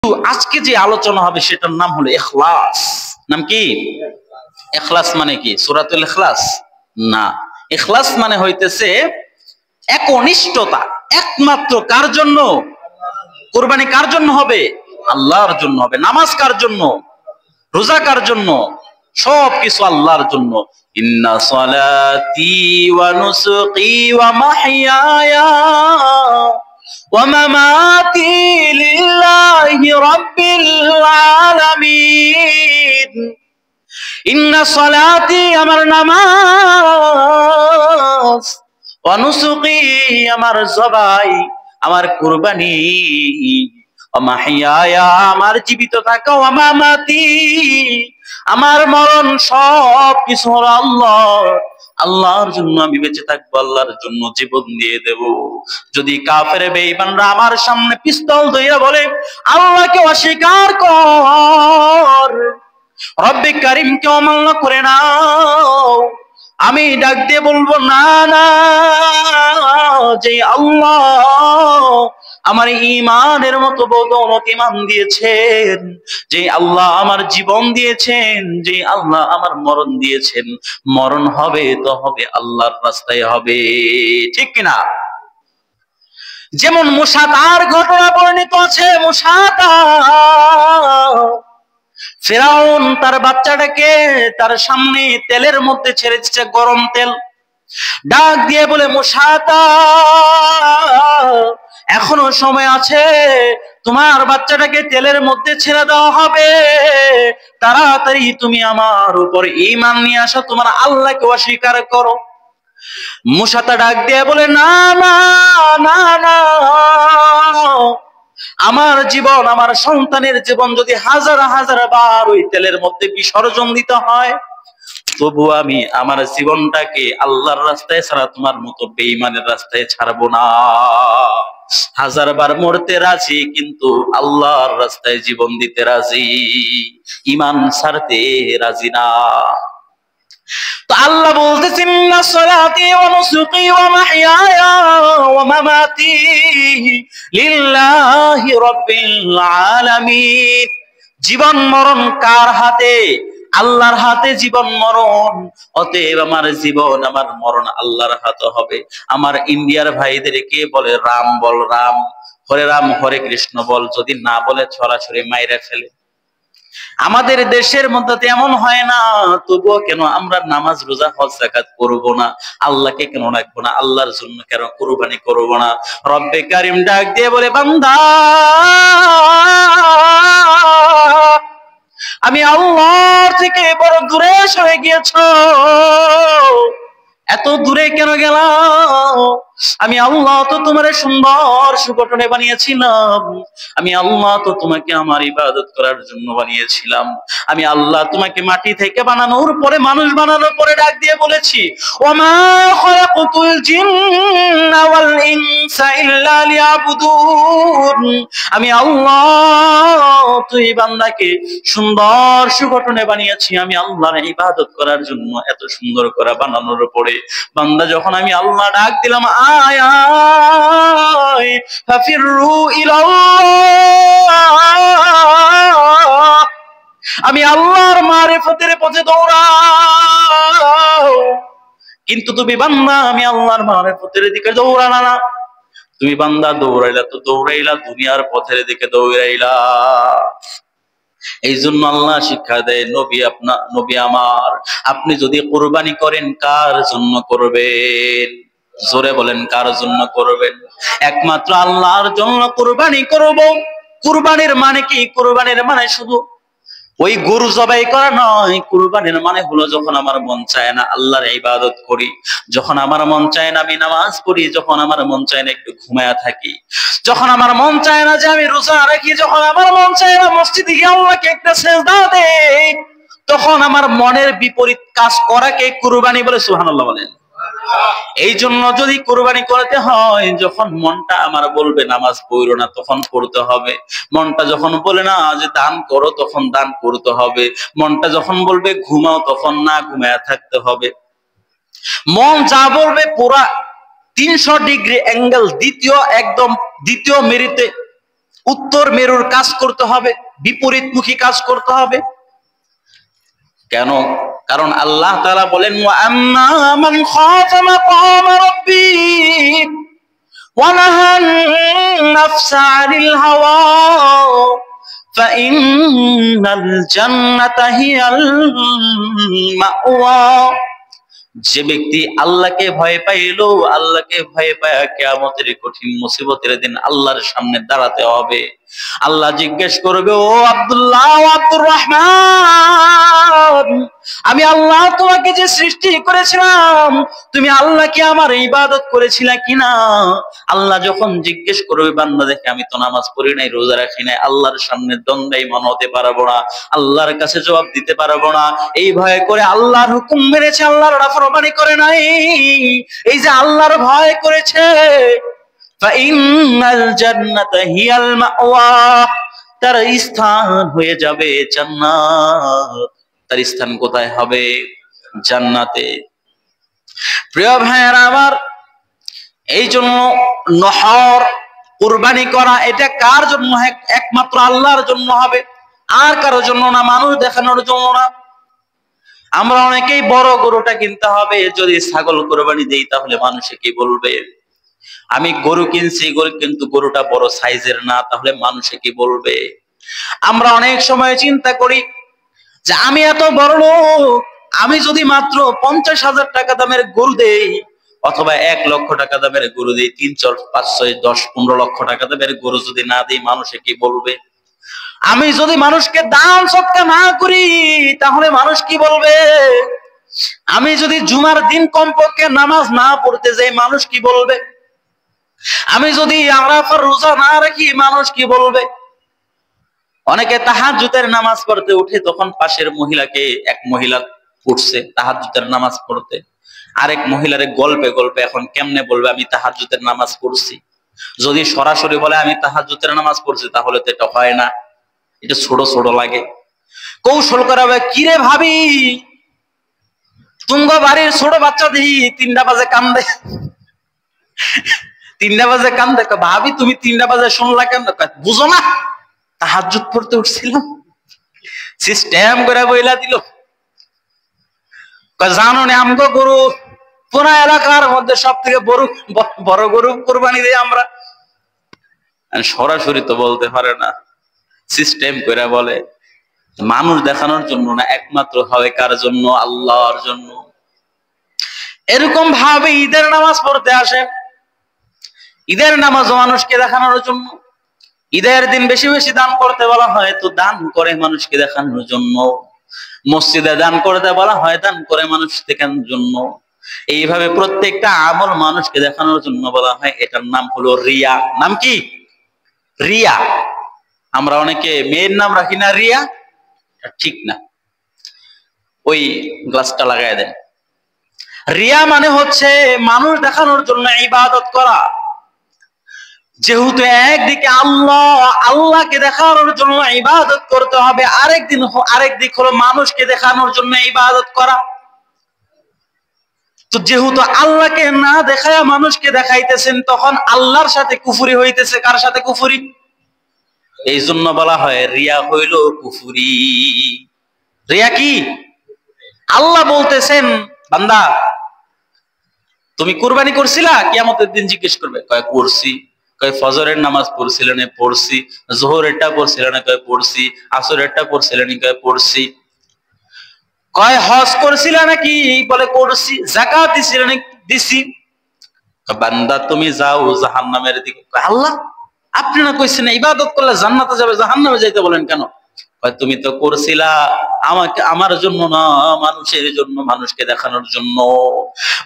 আজকে যে আলোচনা হবে সেটার নাম হলো ইখলাস। নাম কি? ইখলাস মানে কি সূরাতুল ইখলাস? না, ইখলাস মানে হইতেছে একনিষ্ঠতা। একমাত্র কার জন্য? কুরবানি কার জন্য হবে? আল্লাহর জন্য হবে। নামাজ কার জন্য? রোজা কার জন্য? সবকিছু আল্লাহর জন্য। ইন্না সালাতি ওয়া নুসুকি ওয়া মাহইয়ায়া ওয়া মামাতি লিল্লাহি রাব্বিল আলামিন। ইন্না সালাতি আমার নামাজ, ওয়া নুসুকি আমার জবাই, আমার কুরবানি, ওয়া মাহইয়ায়া আমার জীবিত থাকা, ওয়া মামাতি আমার মরণ, সব কিছু হলো আল্লাহর। আল্লাহর জন্য আমি বেঁচে থাকবো, আল্লাহর জন্য জীবন দিয়ে দেব। যদি কাফের বেঈমানরা আমার সামনে পিস্তল ধইরা বলে আল্লাহকে অস্বীকার কর, রব্বে কারীমকে অমান্য করে নাও, আমি ডাক দিয়ে বলবো না না, যে আল্লাহ আমার ঈমানের মতো বদৌলত ঈমান দিয়েছেন, যে আল্লাহ আমার জীবন দিয়েছেন, যে আল্লাহ আমার মরণ দিয়েছেন, মরণ হবে তো হবে আল্লাহর রাস্তায় হবে। ঠিক কিনা? যেমন মূসা তার ঘটনা বর্ণিত আছে। মূসা ফিরাউন তার বাচ্চাটাকে তার সামনে তেলের মধ্যে ছেড়ে দিচ্ছে, গরম তেল। ডাক দিয়ে বলে মূসা এখনো সময় আছে, তোমার বাচ্চাটাকে তেলের মধ্যে ছেড়ে দেওয়া হবে, তাড়াতাড়ি তুমি আমার উপর ঈমান নিয়ে আসো, তোমার আল্লাহকে অস্বীকার করো। মূসা ডাক দিয়ে বলে না না না না, আমার জীবন, আমার সন্তানের জীবন যদি হাজার হাজার বার ওই তেলের মধ্যে বিসর্জন দিতে হয়, তবু আমি আমার জীবনটাকে আল্লাহর রাস্তায় ছাড়া তোমার মতো বেঈমানের রাস্তায় ছাড়বো না। হাজার বার মরতে রাজি, কিন্তু আল্লাহর রাস্তায় জীবন দিতে রাজি, ঈমান ছাড়তে রাজি না। তো আল্লাহ বলতেছেন ইন্না সালাতি ওয়া নুসুকি ওয়া মাহইয়ায়া ওয়া মামাতি লিল্লাহি রাব্বিল আলামিন। জীবন মরণ কার হাতে? আল্লাহর হাতে জীবন মরণ। অতএব আমার জীবন, আমার মরণ আল্লাহর হাতে হবে। আমার ইন্ডিয়ার ভাইদেরকে বলে রাম বল, রাম, হরে রাম হরে কৃষ্ণ বল, যদি না বলে সরাসরি মাইরা ফেলে। আমাদের দেশের মধ্যে তেমন হয় না, তবুও কেন আমরা নামাজ রোজা হজ যাকাত করব না? আল্লাহকে কেন রাখবো না? আল্লাহর জন্য কেন কুরবানি করব না? রব্বে কারীম ডাক দিয়ে বলে বান্দা, আমি আল্লাহর থেকে বড় দূরে সরে গিয়েছো, এত দূরে কেন গেলা? আমি আল্লাহ তো তোমার সুন্দর সুগঠনে বানিয়েছিলাম, আমি আল্লাহ তো তোমাকে আমার ইবাদত করার জন্য বানিয়েছিলাম। আমি আল্লাহ তোমাকে মাটি থেকে বানানোর পরে, মানুষ বানানোর পরে ডাক দিয়ে বলেছি ওমা খালাকুতুল জিন্না ওয়াল ইনসা ইল্লা লিয়াবুদুন। আমি আল্লাহ তুই বান্দাকে সুন্দর সুগঠনে বানিয়েছি, আমি আল্লাহর ইবাদত করার জন্য এত সুন্দর করে বানানোর পরে বান্দা যখন আমি আল্লাহ ডাক দিলাম আয় আয় ফাফিরু ইলাল্লাহ, আমি আল্লাহর মারিফতের পথে দৌড়াও, কিন্তু তুমি বান্দা আমি আল্লাহর মারিফতের দিকে দৌড়ালা না। তুমি বান্দা দৌড়াইলা তো দৌড়াইলা দুনিয়ার পথের দিকে দৌড়াইলা। এই জন্য আল্লাহ শিক্ষা দেয়, নবী আমার, আপনি যদি কুরবানি করেন কার জন্য করবেন? জোরে বলেন, কার জন্য করবেন? একমাত্র আল্লাহর জন্য কুরবানি করব। কুরবানির মানে কি? কুরবানির মানে শুধু ওই গরু জবাই করা নয়। কুরবানির মানে হলো যখন আমার মন চায় না আল্লাহর ইবাদত করি, যখন আমার মন চায় না আমি নামাজ পড়ি, যখন আমার মন চায় না একটু ঘুমায়া থাকি, যখন আমার মন চায় না যে আমি রোজা রাখি, যখন আমার মন চায় না মসজিদে গিয়ে আল্লাহকে একটা সিজদা দেই, তখন আমার মনের বিপরীত কাজ করাকে কুরবানি বলে। সুবহানাল্লাহ বলেন। এই জন্য যদি কুরবানি করতে হয়, যখন মনটা আমার বলবে নামাজ পড়ো না, তখন পড়তে হবে। মনটা যখন বলে না যে দান করো, তখন দান করতে হবে। মনটা যখন বলবে ঘুমাও, তখন না ঘুমায়া থাকতে হবে। মন যা বলবে পুরা 300 ডিগ্রি অ্যাঙ্গেল, দ্বিতীয় মেরিতে উত্তর মেরুর কাজ করতে হবে, বিপরীতমুখী কাজ করতে হবে। কেন? কারণ আল্লাহ তাআলা বলেন ওয়া আম্মা মান খাফা মাকাম রাব্বি ওয়া নাহান নাফসা আনিল হাওয়া ফাইন্নাল জান্নাতা হিয়াল মাওয়া। যে ব্যক্তি আল্লাহকে ভয় পাইলো, আল্লাহকে ভয় পায় কিয়ামতের কঠিন মুসিবতের দিন আল্লাহর সামনে দাঁড়াতে হবে। আল্লাহ জিজ্ঞেস করবে, ও আব্দুল্লাহ, ও আব্দুর রহমান, আমি আল্লাহ তোমাকে যে সৃষ্টি করেছিলাম, তুমি আল্লাহকে আমার ইবাদত করেছিলা কিনা? আল্লাহ যখন জিজ্ঞেস করবে, বান্দা দেখে আমি তো নামাজ পড়ি নাই, রোজা রাখি নাই, আল্লাহর সামনে দণ্ডায়মান হতে পারবো না, আল্লাহর কাছে জবাব দিতে পারবো না, এই ভয় করে আল্লাহর হুকুম মেনেছে, আল্লাহর নাফরমানি করে নাই। এই যে আল্লাহর ভয় করেছে, ফাইন্নাল জান্নাতা হিয়াল মাওয়া, তার স্থান হয়ে যাবে জান্নাত। তার স্থান কোথায় হবে? জান্নাতে। প্রিয় ভাইয়েরা আমার, এই জন্য নহর, কুরবানি করা, এটা কার জন্য? একমাত্র আল্লাহর জন্য হবে, আর কারোর জন্য না, মানুষ দেখানোর জন্য না। আমরা অনেকেই বড় গরুটা কিনতে হবে, যদি ছাগল কুরবানি দেই তাহলে মানুষে কি বলবে? আমি গরু কিনছি, কিন্তু গরুটা বড় সাইজের না, তাহলে মানুষে কি বলবে? আমরা অনেক সময় চিন্তা করি যে আমি এত বড় লোক, আমি যদি মাত্র 50,000 টাকা দামের গরু দেই, অথবা 1 লক্ষ টাকা দামের গরু দেই, 3, 4, 5, 6, 10, 15 লক্ষ টাকা দামের গরু যদি না দিই, মানুষে কি বলবে? আমি যদি মানুষকে দান সদকা না করি, তাহলে মানুষ কি বলবে? আমি যদি জুমার দিন কমপক্ষে নামাজ না পড়তে যাই, মানুষ কি বলবে? আমি যদি আরাফার রোজা না রাখি, মানুষ কি বলবে? অনেকে তাহাজ্জুদের নামাজ পড়তে উঠে, তখন পাশের মহিলাকে, এক মহিলা উঠছে তাহাজ্জুদের নামাজ পড়তে, আরেক মহিলারে গল্পে গল্পে এখন কেমনে বলবে আমি তাহাজ্জুদের নামাজ পড়ছি? যদি সরাসরি বলে আমি তাহাজ্জুদের নামাজ পড়ছি, তাহলে তো এটা হয় না, এটা ছোট ছোট লাগে। কৌশল করা হবে, কিরে ভাবি, তুঙ্গ বাড়ির ছোট বাচ্চা দিই 3টা বাজে কান্দে, 3টা বাজে কান্দে, ভাবি তুমি 3টা বাজে শুনলা কেন? বুঝো না, তাহাজ্জুদ পড়তে উঠছিলাম। সিস্টেম করে বইলা দিল, জানো না আমগো গরু পুরা এলাকার মধ্যে সব থেকে বড় গরু কুরবানি দেই আমরা। সরাসরি তো বলতে পারে না, সিস্টেম করে বলে। মানুষ দেখানোর জন্য না, একমাত্র হবে কার জন্য? আল্লাহর জন্য। এরকম ভাবে ঈদের নামাজ পড়তে আসে, ঈদের নামাজ মানুষকে দেখানোর জন্য। ঈদের দিন বেশি বেশি দান করতে বলা হয়, তো দান করে মানুষকে দেখানোর জন্য। মসজিদে দান করতে বলা হয়, দান করে মানুষ দেখানোর জন্য। এইভাবে প্রত্যেকটা আমল মানুষকে দেখানোর জন্য বলা হয়। এটার নাম হলো রিয়া। নাম কি? রিয়া। আমরা অনেকে মেয়ের নাম রাখি না রিয়া, ঠিক না, ওই গ্লাসটা লাগাই দেন। রিয়া মানে হচ্ছে মানুষ দেখানোর জন্য ইবাদত করা। যেহেতু একদিকে আল্লাহকে দেখানোর জন্য ইবাদত করতে হবে, আরেক দিক হলো মানুষকে দেখানোর জন্য ইবাদত করা। তো যেহেতু আল্লাহকে না দেখায়া মানুষকে দেখাইতেছেন, তখন আল্লাহর সাথে কুফরি হইতেছে। কার সাথে কুফরি? এই জন্য বলা হয় রিয়া হইল কুফরি। রিয়া কি? আল্লাহ বলতেছেন, বান্দা তুমি কুরবানি করছিলা? কিয়ামতের দিন জিজ্ঞেস করবে, কয় করছি। কয় ফজরের নামাজ পড়ছিলেন? পড়ছি। জোহরেরটা পড়ছিলেন? কয় পড়ছি। আসরেরটা পড়ছিলেন? কয় পড়ছি। কয় হজ করছিলা নাকি? বলে করছি। যাকাত দিছিলেন? দিছি। বান্দা তুমি যাও জাহান্নামের দিকে। আল্লাহ আপনি না কইছেন ইবাদত করলে জান্নাতে যাবে, জাহান্নামে যাইতে বলেন কেন? তুমি তো করছিলা আমার জন্য না, মানুষের জন্য, মানুষকে দেখানোর জন্য।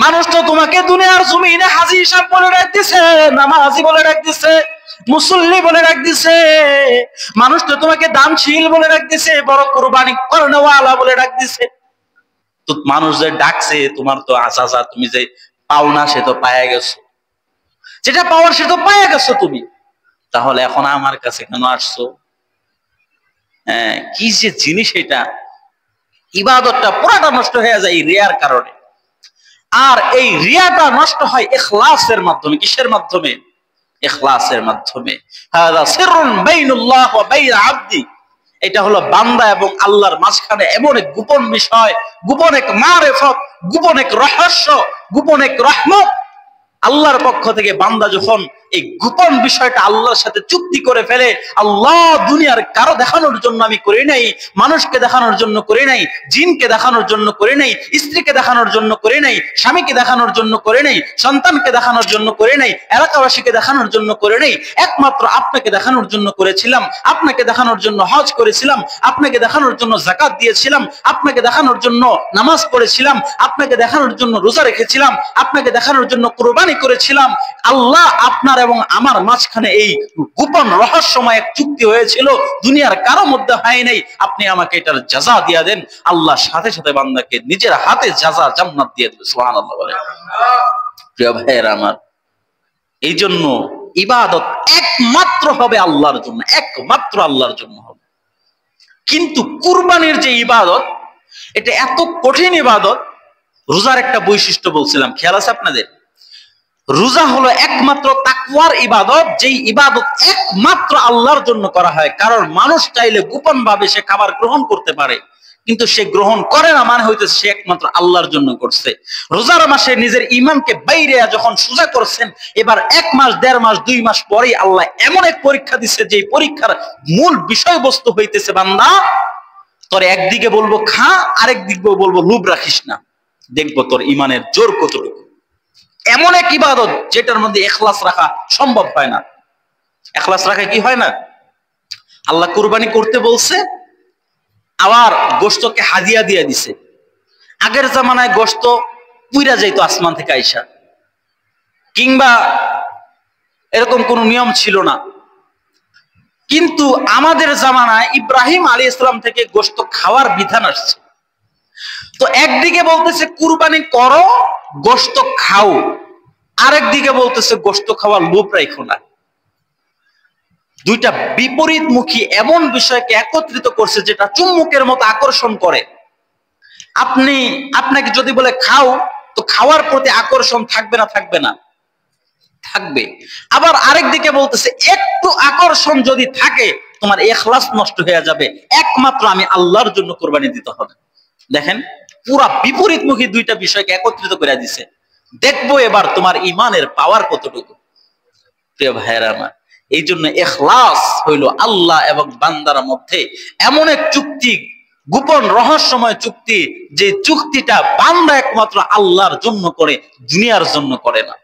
মানুষ তো তোমাকে দুনিয়ার জমিনে হাজী সাহেব বলে ডাক দিছে, নামাজি বলে ডাক দিছে, মুসল্লি বলে ডাক দিছে। মানুষ তো তোমাকে দানশীল বলে ডাক দিছে, বড় কুরবানি করেনওয়ালা বলে ডাক দিছে। তো মানুষ যে ডাকছে, তোমার তো আশা, তুমি যে পাও না সে তো পায়া গেছো, যেটা পাওয়ার সে তো পায়া গেছো তুমি। তাহলে এখন আমার কাছে কেন আসছো? কি যে জিনিস এটা! ইবাদতটা পুরাটা নষ্ট হয়ে যায় এই রিয়ার কারণে। আর এই রিয়াটা নষ্ট হয় ইখলাসের মাধ্যমে। কিসের মাধ্যমে? ইখলাসের মাধ্যমে। হাযা সিররুন বাইনুল্লাহ ওয়া বাইনা আবদি, এটা হলো বান্দা এবং আল্লাহর মাঝখানে এমন এক গোপন বিষয়, গোপন এক মারিফত, গোপন এক রহস্য, গোপন এক রহমত। আল্লাহর পক্ষ থেকে বান্দা যখন এই গোপন বিষয়টা আল্লাহর সাথে চুক্তি করে ফেলে, আল্লাহ দুনিয়ার কারো দেখানোর জন্য আমি করি নাই, মানুষকে দেখানোর জন্য করি নাই, জিনকে দেখানোর জন্য করি নাই, স্ত্রীকে দেখানোর জন্য করি নাই, স্বামীকে দেখানোর জন্য করি নাই, সন্তানকে দেখানোর জন্য করি নাই, এলাকাবাসীকে দেখানোর জন্য করি নাই, একমাত্র আপনাকে দেখানোর জন্য করেছিলাম। আপনাকে দেখানোর জন্য হজ করেছিলাম, আপনাকে দেখানোর জন্য যাকাত দিয়েছিলাম, আপনাকে দেখানোর জন্য নামাজ পড়েছিলাম, আপনাকে দেখানোর জন্য রোজা রেখেছিলাম, আপনাকে দেখানোর জন্য কুরবানি করেছিলাম। আল্লাহ আপনার এবং আমার মাঝখানে এই গোপন রহস্যময় এক চুক্তি হয়েছিল, দুনিয়ার কারো মধ্যে হয় নাই। আপনি আমাকে এটার জাযা দিয়ে দেন। আল্লাহ সাথে সাথে বান্দাকে নিজের হাতে জাযা জান্নাত দিয়ে দেবে। সুবহানাল্লাহ বলে। প্রিয় ভাইয়েরা আমার, এই জন্য ইবাদত একমাত্র হবে আল্লাহর জন্য, একমাত্র আল্লাহর জন্য হবে। কিন্তু কুরবানির যে ইবাদত, এটা এত কঠিন ইবাদত। রোজার একটা বৈশিষ্ট্য বলছিলাম, খেয়াল আছে আপনাদের? রোজা হলো একমাত্র তাকওয়ার ইবাদত, যেই ইবাদত একমাত্র আল্লাহর জন্য করা হয়। কারণ মানুষ চাইলে গোপন ভাবে সে খাবার গ্রহণ করতে পারে, কিন্তু সে গ্রহণ করে না, মানে হইতেছে সে একমাত্র আল্লাহর জন্য করছে। রোজার মাসে নিজের ঈমানকে বাইরে যখন সোজা করছেন, এবার 1 মাস 1.5 মাস 2 মাস পরেই আল্লাহ এমন এক পরীক্ষা দিচ্ছে, যে পরীক্ষার মূল বিষয়বস্তু হইতেছে, বান্দা তোর একদিকে বলবো খা, আরেক দিকে বলবো লোভ রাখিস না, দেখবো তোর ঈমানের জোর কতটুকু। এমন এক ইবাদত যেটার মধ্যে ইখলাস রাখা সম্ভব হয় না। ইখলাস রাখা কি হয় না? আল্লাহ কুরবানি করতে বলছে, আবার গোশতকে হাদিয়া দিয়ে দিছে। আগের জামানায় গোশত পুইরা যাইতো আসমান থেকে আইসা, কিংবা এরকম কোন নিয়ম ছিল না। কিন্তু আমাদের জামানায় ইব্রাহিম আলাইহিস সালাম থেকে গোশত খাওয়ার বিধান আসছে। তো একদিকে বলতেছে কুরবানি করো, গোশত খাও, আরেকদিকে বলতেছে গোশত খাওয়ার লোভ রাখো না। দুইটা বিপরীতমুখী এমন বিষয়কে একত্রিত করছে, যেটা চুম্বকের মতো আকর্ষণ করে। আপনাকে যদি বলে খাও, তো খাওয়ার প্রতি আকর্ষণ থাকবে না? থাকবে না? থাকবে। আবার আরেকদিকে বলতেছে একটু আকর্ষণ যদি থাকে, তোমার ইখলাস নষ্ট হয়ে যাবে, একমাত্র আমি আল্লাহর জন্য কুরবানি দিতে হবে। দেখেন, পুরা বিপরীতমুখী দুইটা বিষয়কে একত্রিত করে দিছে। দেখবো এবার তোমার ঈমানের পাওয়ার কতটুকু। প্রিয় ভাইয়েরা আমার, এই জন্য ইখলাস হইল আল্লাহ এবং বান্দার মধ্যে এমন এক চুক্তি, গোপন রহস্যময় চুক্তি, যে চুক্তিটা বান্দা একমাত্র আল্লাহর জন্য করে, দুনিয়ার জন্য করে না।